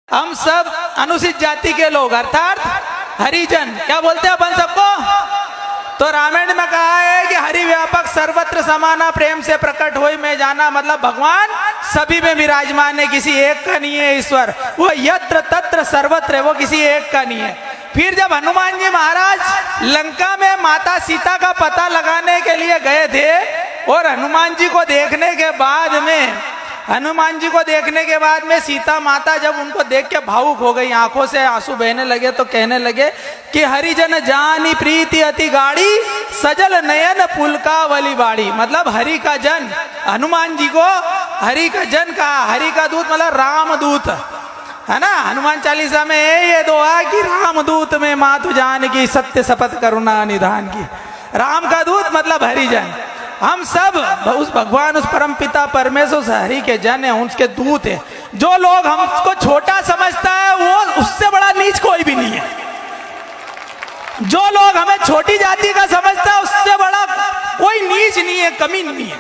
हम सब अनुसूचित जाति के लोग अर्थात हरिजन क्या बोलते हैं अपन सबको। तो रामायण में कहा है कि हरि व्यापक सर्वत्र समाना प्रेम से प्रकट होई में जाना, मतलब भगवान सभी में विराजमान है, किसी एक का नहीं है ईश्वर। वो यत्र तत्र सर्वत्र है, वो किसी एक का नहीं है। फिर जब हनुमान जी महाराज लंका में माता सीता का पता लगाने के लिए गए थे और हनुमान जी को देखने के बाद में सीता माता जब उनको देख के भावुक हो गई, आंखों से आंसू बहने लगे, तो कहने लगे कि हरिजन जानी प्रीति अति गाड़ी सजल नयन पुलकावली बाड़ी। मतलब हरि का जन, हनुमान जी को हरि का जन कहा। हरि का दूत मतलब रामदूत है ना। हनुमान चालीसा में ये दुआ कि रामदूत में मातु जान की सत्य शपथ करुणा निधान की। राम का दूत मतलब हरिजन। हम सब उस भगवान, उस परम पिता परमेश्वर उस हरि के जन है, उसके दूत है। जो लोग हमको छोटा समझता है वो उससे बड़ा नीच कोई भी नहीं है। जो लोग हमें छोटी जाति का समझता है उससे बड़ा कोई नीच नहीं है, कमी नहीं है।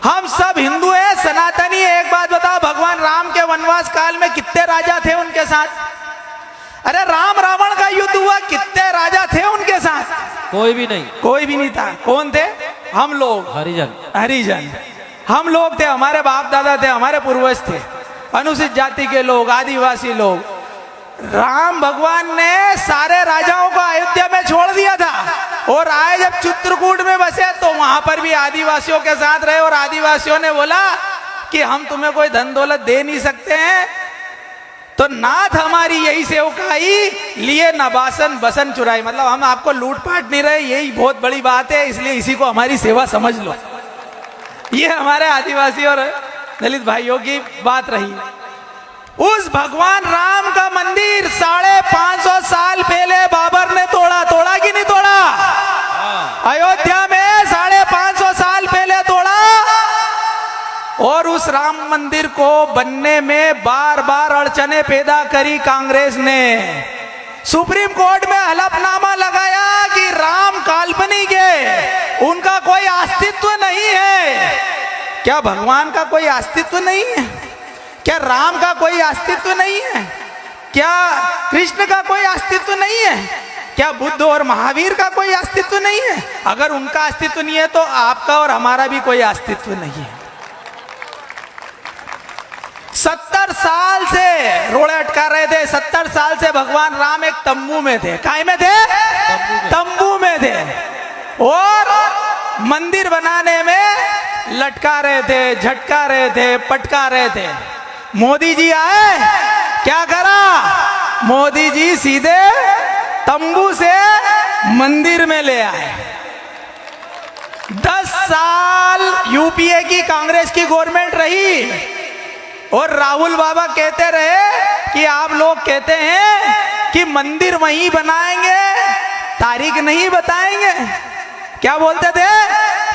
हम सब हिंदू है, सनातनी है। एक बात बताओ, भगवान राम के वनवास काल में कितने राजा थे उनके साथ? अरे राम रावण का युद्ध हुआ, कितने राजा थे उनके साथ? कोई भी नहीं, कोई भी नहीं था। कौन थे? हम लोग, हरिजन। हम लोग थे, हमारे बाप दादा थे, हमारे पूर्वज थे, अनुसूचित जाति के लोग, आदिवासी लोग। राम भगवान ने सारे राजाओं को अयोध्या में छोड़ दिया था और आए जब चित्रकूट में बसे तो वहां पर भी आदिवासियों के साथ रहे। और आदिवासियों ने बोला कि हम तुम्हें कोई धन दौलत दे नहीं सकते हैं, तो नाथ हमारी यही सेवकाई लिए नबासन बसन चुराई। मतलब हम आपको लूटपाट नहीं रहे, यही बहुत बड़ी बात है, इसलिए इसी को हमारी सेवा समझ लो। ये हमारे आदिवासी और दलित भाइयों की बात रही। उस भगवान राम का मंदिर 550 साल पहले बाबर ने तोड़ा कि नहीं तोड़ा? अयोध्या में 550 साल पहले तोड़ा। और उस राम मंदिर को बनने में बार बार अड़चने पैदा करी कांग्रेस ने। सुप्रीम कोर्ट में हलफनामा लगाया कि राम काल्पनिक है, उनका कोई अस्तित्व नहीं है। क्या भगवान का कोई अस्तित्व नहीं है? क्या राम का कोई अस्तित्व नहीं है? क्या कृष्ण का कोई अस्तित्व नहीं है? क्या बुद्ध और महावीर का कोई अस्तित्व नहीं है? अगर उनका अस्तित्व नहीं है तो आपका और हमारा भी कोई अस्तित्व नहीं है। 70 साल से रोड़े अटका रहे थे। 70 साल से भगवान राम एक तंबू में थे। काय में थे? तंबू में थे। और मंदिर बनाने में लटका रहे थे, झटका रहे थे, पटका रहे थे। मोदी जी आए, क्या करा? मोदी जी सीधे तंबू से मंदिर में ले आए। 10 साल यूपीए की कांग्रेस की गवर्नमेंट रही और राहुल बाबा कहते रहे कि आप लोग कहते हैं कि मंदिर वहीं बनाएंगे, तारीख नहीं बताएंगे। क्या बोलते थे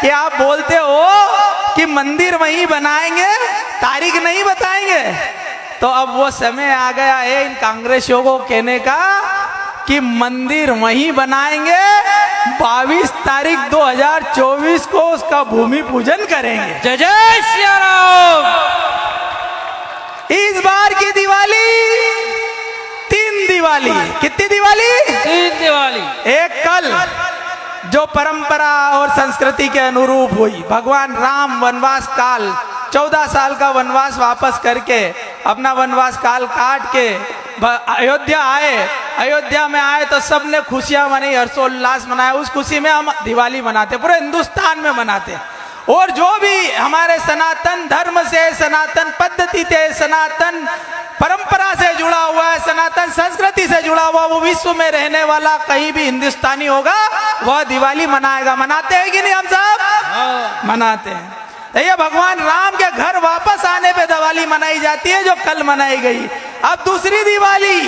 कि आप बोलते हो कि मंदिर वहीं बनाएंगे, तारीख नहीं बताएंगे। तो अब वो समय आ गया है इन कांग्रेसियों को कहने का कि मंदिर वहीं बनाएंगे, 22 तारीख 2024 को उसका भूमि पूजन करेंगे। जय जय श्री राम। इस बार की दिवाली 3 दिवाली। कितनी दिवाली? 3 दिवाली। एक कल जो परंपरा और संस्कृति के अनुरूप हुई। भगवान राम वनवास काल 14 साल का वनवास वापस करके अपना वनवास काल काट के अयोध्या आए। अयोध्या में आए तो सबने खुशियां मनाई, हर्षोल्लास मनाया। उस खुशी में हम दिवाली मनाते, पूरे हिंदुस्तान में मनाते। और जो भी हमारे सनातन धर्म से, सनातन पद्धति से, सनातन परंपरा से जुड़ा हुआ है, सनातन संस्कृति से जुड़ा हुआ, वो विश्व में रहने वाला कहीं भी हिंदुस्तानी होगा वह दिवाली मनाएगा। मनाते हैं कि नहीं हम सब? मनाते हैं। ये भगवान राम के घर वापस आने पे दिवाली मनाई जाती है, जो कल मनाई गई। अब दूसरी दिवाली